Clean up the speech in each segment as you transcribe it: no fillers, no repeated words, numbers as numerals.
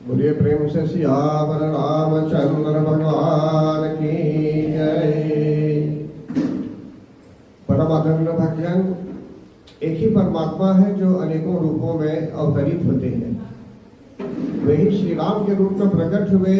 बोलिए प्रेम से सियावर रामचंद्र भगवान की जय। परम आदरणीय भक्तजन, एक ही परमात्मा है जो अनेकों रूपों में अवतरित होते हैं। वही श्री राम के रूप में प्रकट हुए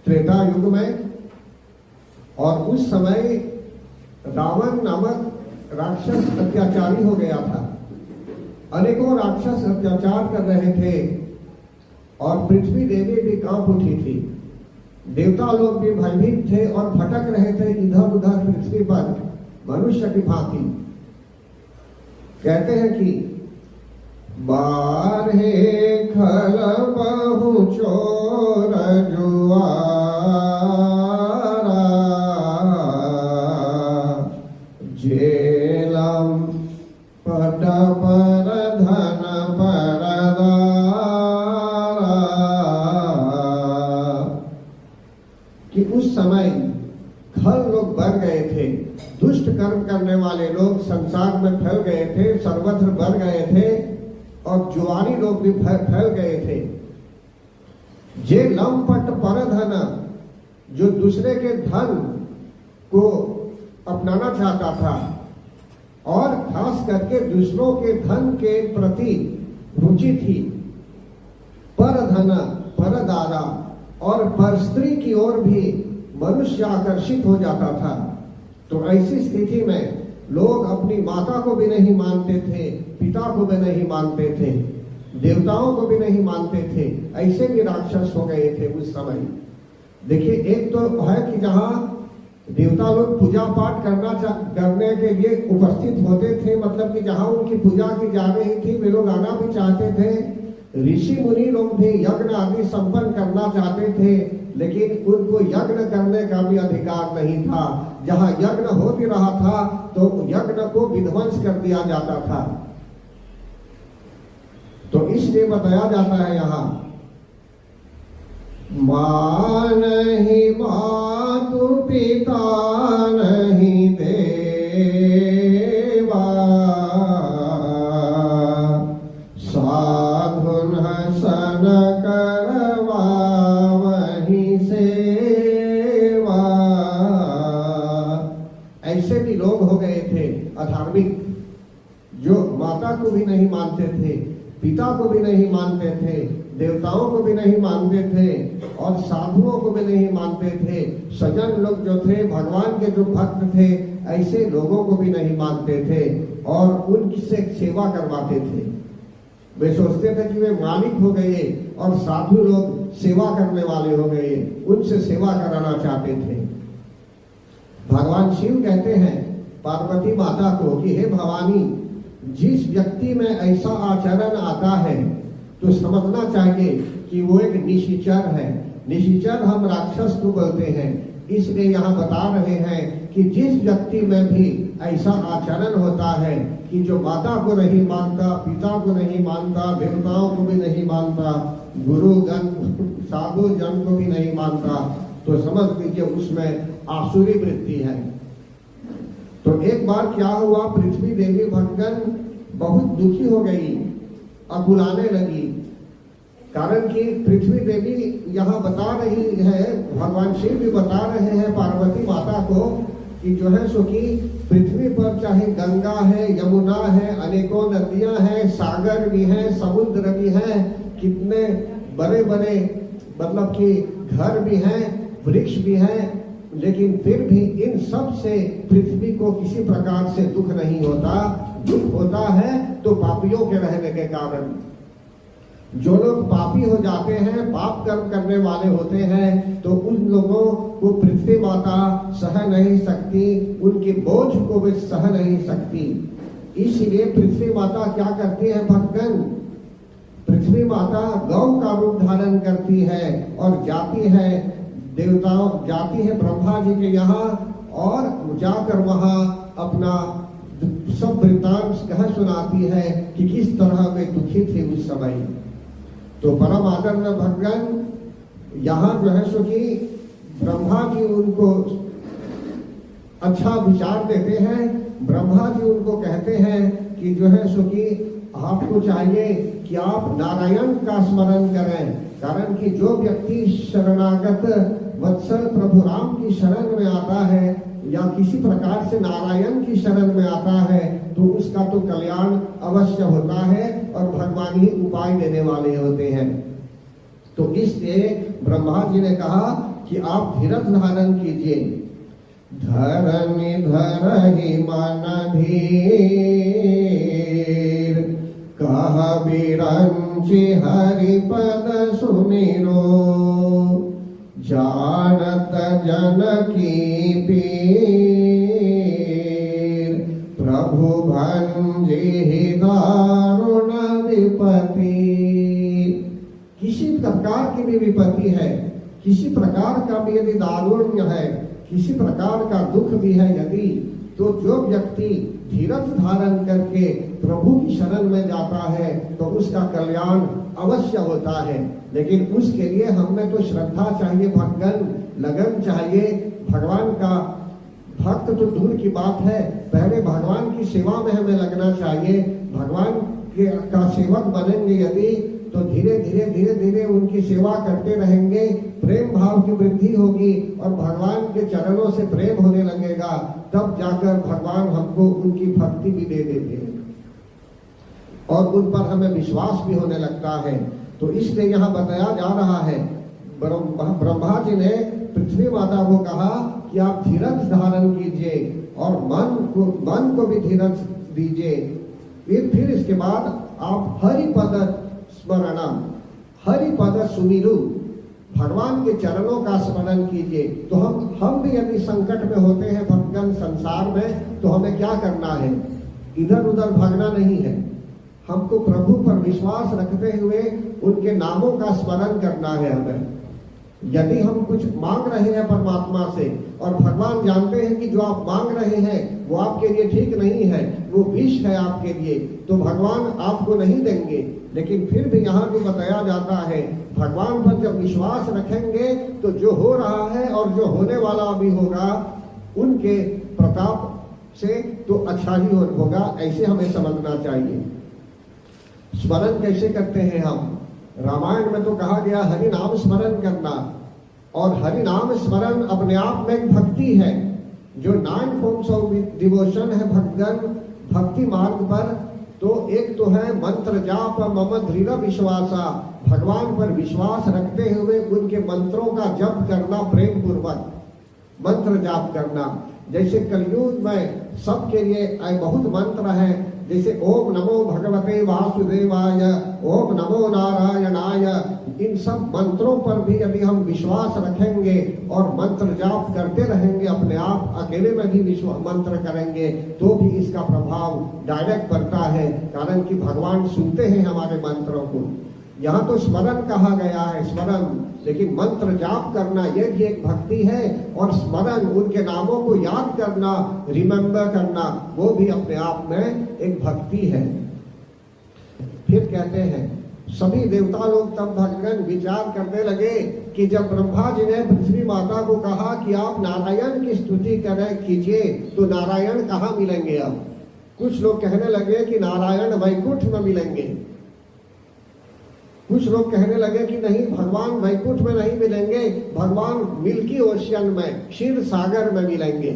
त्रेता युग में, और उस समय रावण नामक राक्षस अत्याचारी हो गया था। अनेकों राक्षस अत्याचार कर रहे थे और पृथ्वी देवी भी कांप उठी थी। देवता लोग भी भयभीत थे और भटक रहे थे इधर उधर पृथ्वी पर मनुष्य की भांति। कहते हैं कि बारहे खल बहु चोर जुआरा, जेलम पट पर धन परदारा। कि उस समय खल लोग बढ़ गए थे, दुष्ट कर्म करने वाले लोग संसार में फैल गए थे, सर्वत्र बढ़ गए थे, और जुआरी लोग भी फैल गए थे। जे लंपट पर धन, जो दूसरे के धन को अपनाना चाहता था और खास करके दूसरों के धन के प्रति रुचि थी। पर धन पर दारा, और पर स्त्री की ओर भी मनुष्य आकर्षित हो जाता था। तो ऐसी स्थिति में लोग अपनी माता को भी नहीं मानते थे, पिता को भी नहीं मानते थे, देवताओं को भी नहीं मानते थे। ऐसे भी राक्षस हो गए थे उस समय। देखिए, एक तो है कि जहाँ देवता लोग पूजा पाठ करने के लिए उपस्थित होते थे, मतलब कि जहाँ उनकी पूजा की जा रही थी वे लोग आना भी चाहते थे। ऋषि मुनि लोग भी यज्ञ आदि संपन्न करना चाहते थे, लेकिन उनको यज्ञ करने का भी अधिकार नहीं था। जहाँ यज्ञ हो भी रहा था तो यज्ञ को विध्वंस कर दिया जाता था। तो इसलिए बताया जाता है यहाँ, माँ नहीं मातु पिता नहीं देवा, साधुन सन करवा वही सेवा। ऐसे भी लोग हो गए थे अधार्मिक, जो माता को भी नहीं मानते थे, पिता को भी नहीं मानते थे, देवताओं को भी नहीं मानते थे, और साधुओं को भी नहीं मानते थे। सज्जन लोग जो थे, भगवान के जो भक्त थे, ऐसे लोगों को भी नहीं मानते थे और उनसे सेवा करवाते थे। वे सोचते थे कि वे मालिक हो गए और साधु लोग सेवा करने वाले हो गए, उनसे सेवा कराना चाहते थे। भगवान शिव कहते हैं पार्वती माता को कि हे भवानी, जिस व्यक्ति में ऐसा आचरण आता है तो समझना चाहिए कि वो एक निशाचर है। निशाचर हम राक्षस को बोलते हैं। इसलिए यहाँ बता रहे हैं कि जिस व्यक्ति में भी ऐसा आचरण होता है कि जो माता को नहीं मानता, पिता को नहीं मानता, देवताओं को भी नहीं मानता, गुरु गण साधु जन को भी नहीं मानता, तो समझ लीजिए उसमें आसुरी वृत्ति है। तो एक बार क्या हुआ, पृथ्वी देवी भक्तन बहुत दुखी हो गई, अकुलाने लगी। कारण कि पृथ्वी देवी यहाँ बता रही है, भगवान शिव भी बता रहे हैं पार्वती माता को कि जो है सो कि पृथ्वी पर चाहे गंगा है, यमुना है, अनेकों नदियां हैं, सागर भी हैं, समुद्र भी हैं, कितने बड़े बड़े मतलब कि घर भी हैं, वृक्ष भी हैं, लेकिन फिर भी इन सब से पृथ्वी को किसी प्रकार से दुख नहीं होता। दुख होता है तो पापियों के रहने के कारण। जो लोग पापी हो जाते हैं, पाप कर्म करने वाले होते हैं, तो उन लोगों को पृथ्वी माता सह नहीं सकती, उनके बोझ को भी सह नहीं सकती। इसलिए पृथ्वी माता क्या करती है भक्तगण, पृथ्वी माता गौ का रूप धारण करती है और जाती है देवताओं, जाती है ब्रह्मा जी के यहाँ, और जाकर वहाँ अपना सब वृत्तांत कह सुनाती है कि किस तरह वे दुखी थे उस समय। तो परम आदरणीय भगवान यहाँ जो है सो कि ब्रह्मा जी उनको अच्छा विचार देते हैं। ब्रह्मा जी उनको कहते हैं कि जो है सो कि आपको चाहिए कि आप नारायण का स्मरण करें, कारण कि जो व्यक्ति शरणागत वत्सल प्रभु राम की शरण में आता है या किसी प्रकार से नारायण की शरण में आता है तो उसका तो कल्याण अवश्य होता है और भगवान ही उपाय देने वाले होते हैं। तो इसलिए ब्रह्मा जी ने कहा कि आप धीरज धारण कीजिए। धरनि धरहि मन धीर, कह बिरंचि हरि पद सुमिरो, जानत जनकी पीर, प्रभु भंजिहि दारुण विपत्ति। किसी प्रकार की भी विपत्ति है, किसी प्रकार का भी यदि दारुण्य है, किसी प्रकार का दुख भी है यदि, तो जो व्यक्ति धीरज धारण करके प्रभु की शरण में जाता है तो उसका कल्याण अवश्य होता है। लेकिन उसके लिए हमें तो श्रद्धा चाहिए, भक्तगण लगन चाहिए। भगवान का भक्त तो दूर की बात है, पहले भगवान की सेवा में हमें लगना चाहिए। भगवान का सेवक बनेंगे यदि तो धीरे धीरे धीरे धीरे उनकी सेवा करते रहेंगे, प्रेम भाव की वृद्धि होगी और भगवान के चरणों से प्रेम होने लगेगा, तब जाकर भगवान हमको उनकी भक्ति भी दे देते हैं और उन पर हमें विश्वास भी होने लगता है। तो इसलिए यहाँ बताया जा रहा है, ब्रह्मा जी ने पृथ्वी माता को कहा कि आप धीरज धारण कीजिए और मन को भी धीरज दीजिए। फिर इसके बाद आप हरि पद स्मरणम, हरि पद सुमिरु, भगवान के चरणों का स्मरण कीजिए। तो हम भी यदि संकट में होते हैं भक्तगण संसार में, तो हमें क्या करना है? इधर उधर भागना नहीं है, हमको प्रभु पर विश्वास रखते हुए उनके नामों का स्मरण करना है हमें। यदि हम कुछ मांग रहे हैं परमात्मा से और भगवान जानते हैं कि जो आप मांग रहे हैं वो आपके लिए ठीक नहीं है, वो विष है आपके लिए, तो भगवान आपको नहीं देंगे। लेकिन फिर भी यहाँ भी बताया जाता है, भगवान पर जब विश्वास रखेंगे तो जो हो रहा है और जो होने वाला भी होगा उनके प्रताप से तो अच्छा ही होगा, ऐसे हमें समझना चाहिए। स्मरण कैसे करते हैं हम? रामायण में तो कहा गया हरि नाम स्मरण करना, और हरि नाम स्मरण अपने आप में एक भक्ति है। जो 9 फॉर्म्स ऑफ डिवोशन है भक्तगण भक्ति मार्ग पर, तो एक तो है मंत्र जाप मम दृढ़ विश्वासा, भगवान पर विश्वास रखते हुए उनके मंत्रों का जप करना, प्रेम पूर्वक मंत्र जाप करना। जैसे कलयुग में सबके लिए बहुत मंत्र है, जैसे ओम नमो भगवते वासुदेवाय, ओम नमो नारायणाय, इन सब मंत्रों पर भी यदि हम विश्वास रखेंगे और मंत्र जाप करते रहेंगे, अपने आप अकेले में भी मंत्र करेंगे तो भी इसका प्रभाव डायरेक्ट पड़ता है, कारण कि भगवान सुनते हैं हमारे मंत्रों को। यहाँ तो स्मरण कहा गया है, स्मरण, लेकिन मंत्र जाप करना ये भी एक भक्ति है, और स्मरण उनके नामों को याद करना, रिमेम्बर करना, वो भी अपने आप में एक भक्ति है। फिर कहते हैं सभी देवता लोग तब भगवान विचार करने लगे कि जब ब्रह्मा जी ने पृथ्वी माता को कहा कि आप नारायण की स्तुति करें कीजिए, तो नारायण कहाँ मिलेंगे? अब कुछ लोग कहने लगे कि नारायण वैकुंठ में मिलेंगे, कुछ लोग कहने लगे कि नहीं, भगवान वैकुंठ में नहीं मिलेंगे, भगवान मिल्की ओशियन में, क्षीर सागर में मिलेंगे।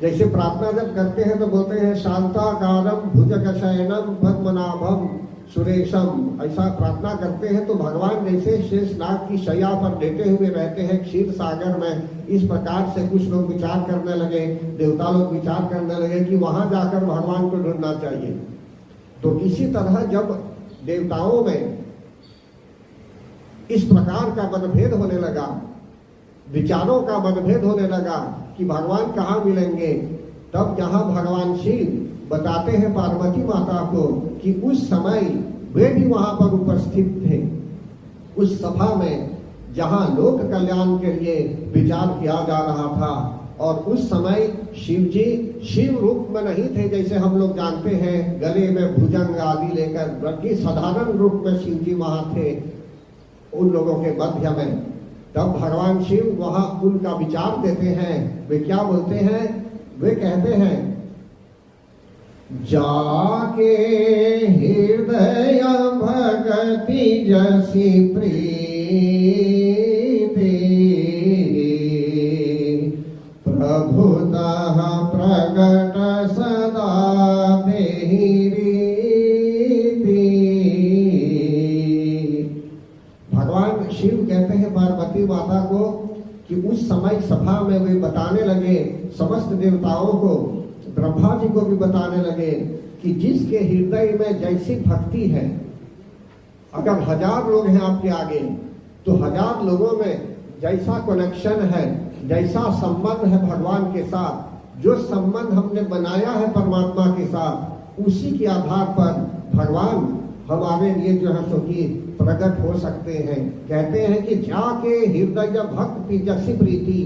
जैसे प्रार्थना जब करते हैं तो बोलते हैं शांताकारम भुजगशयनम पद्मनाभम सुरेशम, ऐसा प्रार्थना करते हैं तो भगवान जैसे शेषनाग की शैया पर लेटे हुए रहते हैं क्षीर सागर में। इस प्रकार से कुछ लोग विचार करने लगे, देवता लोग विचार करने लगे कि वहां जाकर भगवान को ढूंढना चाहिए। तो इसी तरह जब देवताओं में इस प्रकार का मतभेद होने लगा, विचारों का मतभेद होने लगा कि भगवान कहाँ मिलेंगे, तब यहाँ भगवान शिव बताते हैं पार्वती माता को कि उस समय वे भी वहां पर उपस्थित थे, उस सभा में जहां लोक कल्याण के लिए विचार किया जा रहा था। और उस समय शिव जी शिव रूप में नहीं थे जैसे हम लोग जानते हैं, गले में भुजंग आदि लेकर, बल्कि साधारण रूप में शिव जी वहां थे उन लोगों के मध्य में। तब भगवान शिव वहां उनका विचार देते हैं। वे क्या बोलते हैं? वे कहते हैं जाके हृदय भगति जसी प्रीति, प्रभुतः प्रगट सदा देहि रीति। भगवान शिव कहते हैं पार्वती माता को कि उस समय सभा में वे बताने लगे समस्त देवताओं को, ब्रह्मा जी को भी बताने लगे कि जिसके हृदय में जैसी भक्ति है, अगर 1000 लोग हैं आपके आगे तो 1000 लोगों में जैसा कनेक्शन है, जैसा संबंध है भगवान के साथ, जो संबंध हमने बनाया है परमात्मा के साथ, उसी के आधार पर भगवान हमारे लिए जो है सो कि प्रकट हो सकते हैं। कहते हैं कि जाके हृदय भक्ति जैसी प्रीति,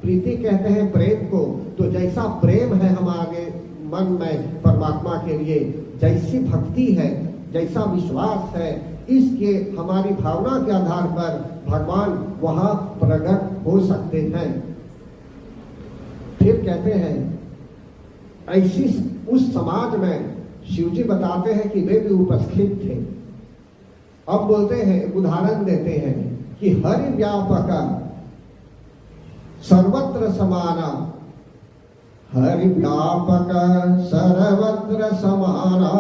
प्रीति कहते हैं प्रेम को, तो जैसा प्रेम है हमारे मन में परमात्मा के लिए, जैसी भक्ति है, जैसा विश्वास है, इसके हमारी भावना के आधार पर भगवान वहां प्रकट हो सकते हैं। फिर कहते हैं ऐसी उस समाज में शिव जी बताते हैं कि वे भी उपस्थित थे। अब बोलते हैं, उदाहरण देते हैं कि हरि व्यापक सर्वत्र समाना, हरि व्यापक सर्वत्र समाना,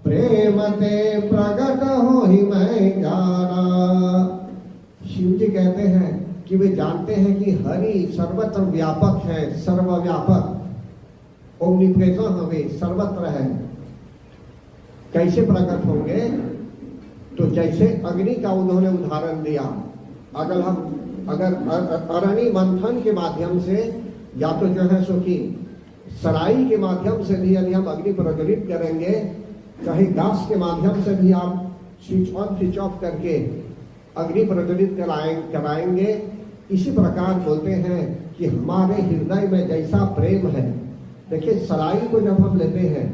प्रेम ते प्रगट हो ही मैं जाना। शिव जी कहते हैं कि वे जानते हैं कि हरि सर्वत्र व्यापक है, सर्वव्यापक, ओमनिप्रेजेंट हमें सर्वत्र है। कैसे प्रकट होंगे? तो जैसे अग्नि का उन्होंने उदाहरण दिया, अगर अरणि मंथन के माध्यम से या तो जो है सो कि सराई के माध्यम से भी यदि हम अग्नि प्रज्वलित करेंगे, चाहे गैस के माध्यम से भी आप स्विच ऑन स्विच ऑफ करके अग्नि प्रज्वलित कराएंगे, इसी प्रकार बोलते हैं कि हमारे हृदय में जैसा प्रेम है। देखिए सराई को जब हम लेते हैं,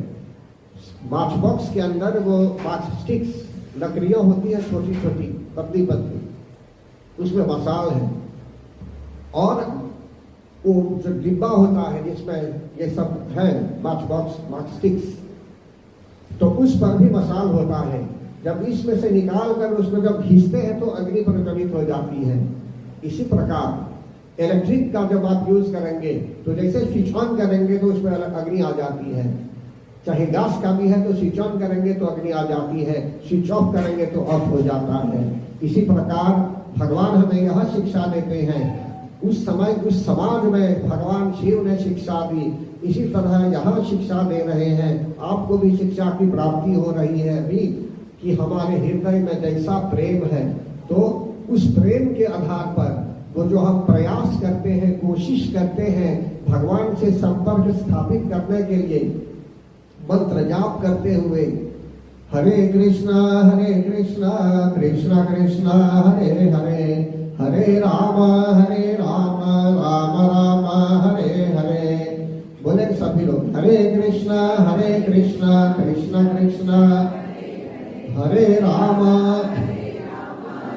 माच बॉक्स के अंदर वो माच स्टिक्स लकड़ियां होती है, छोटी छोटी पतली पतली, उसमें मसाल है, और वो जो डिब्बा होता है जिसमें ये सब है माच बॉक्स माच स्टिक्स, तो उस पर भी मसाल होता है। जब इसमें से निकाल कर उसमें जब खींचते हैं तो अग्नि प्रज्वलित हो जाती है। इसी प्रकार इलेक्ट्रिक का जब आप यूज करेंगे तो जैसे स्विच ऑन करेंगे तो उसमें अग्नि आ जाती है, चाहे गैस का भी है तो स्विच ऑन करेंगे तो अग्नि आ जाती है, स्विच ऑफ करेंगे तो ऑफ हो जाता है। इसी प्रकार भगवान हमें यह शिक्षा देते हैं। उस समय उस समाज में भगवान शिव ने शिक्षा दी, इसी तरह यहाँ शिक्षा दे रहे हैं। आपको भी शिक्षा की प्राप्ति हो रही है अभी कि हमारे हृदय में जैसा प्रेम है, तो उस प्रेम के आधार पर वो जो हम प्रयास करते हैं, कोशिश करते हैं भगवान से संपर्क स्थापित करने के लिए, मंत्र जाप करते हुए हरे कृष्णा कृष्ण कृष्ण हरे हरे, हरे राम राम राम हरे हरे। बोले सभी लोग हरे कृष्णा कृष्ण कृष्ण हरे राम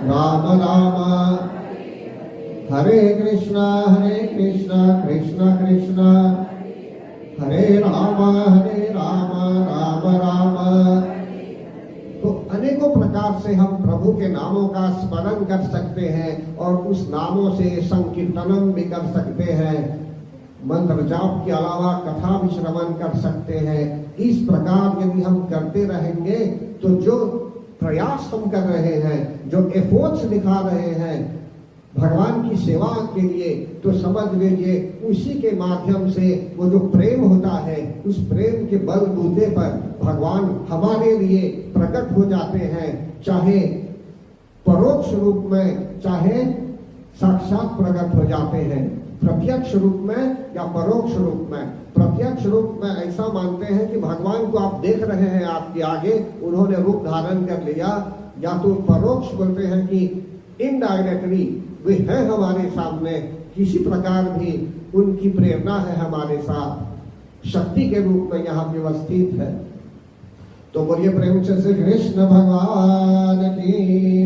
राम राम हरे कृष्णा कृष्ण कृष्ण हरे राम राम राम। तो अनेकों प्रकार से हम प्रभु के नामों का स्मरण कर सकते हैं और उस नामों से संकीर्तनम भी कर सकते हैं। मंत्र जाप के अलावा कथा भी श्रवण कर सकते हैं। इस प्रकार यदि हम करते रहेंगे तो जो प्रयास हम कर रहे हैं, जो एफर्ट्स दिखा रहे हैं भगवान की सेवा के लिए, तो समझ लीजिए उसी के माध्यम से वो जो प्रेम होता है, उस प्रेम के बलबूते पर भगवान हमारे लिए प्रकट हो जाते हैं, चाहे परोक्ष रूप में चाहे साक्षात प्रकट हो जाते हैं। प्रत्यक्ष रूप में या परोक्ष रूप में। प्रत्यक्ष रूप में ऐसा मानते हैं कि भगवान को आप देख रहे हैं आपके आगे, उन्होंने रूप धारण कर लिया, या तो परोक्ष बोलते हैं कि इनडायरेक्टली वे हैं हमारे सामने, किसी प्रकार भी उनकी प्रेरणा है हमारे साथ, शक्ति के रूप में यहाँ व्यवस्थित है। तो बोलिए प्रेम से श्री कृष्ण भगवान की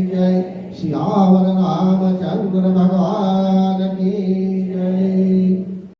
जय, सियावर रामचंद्र भगवान की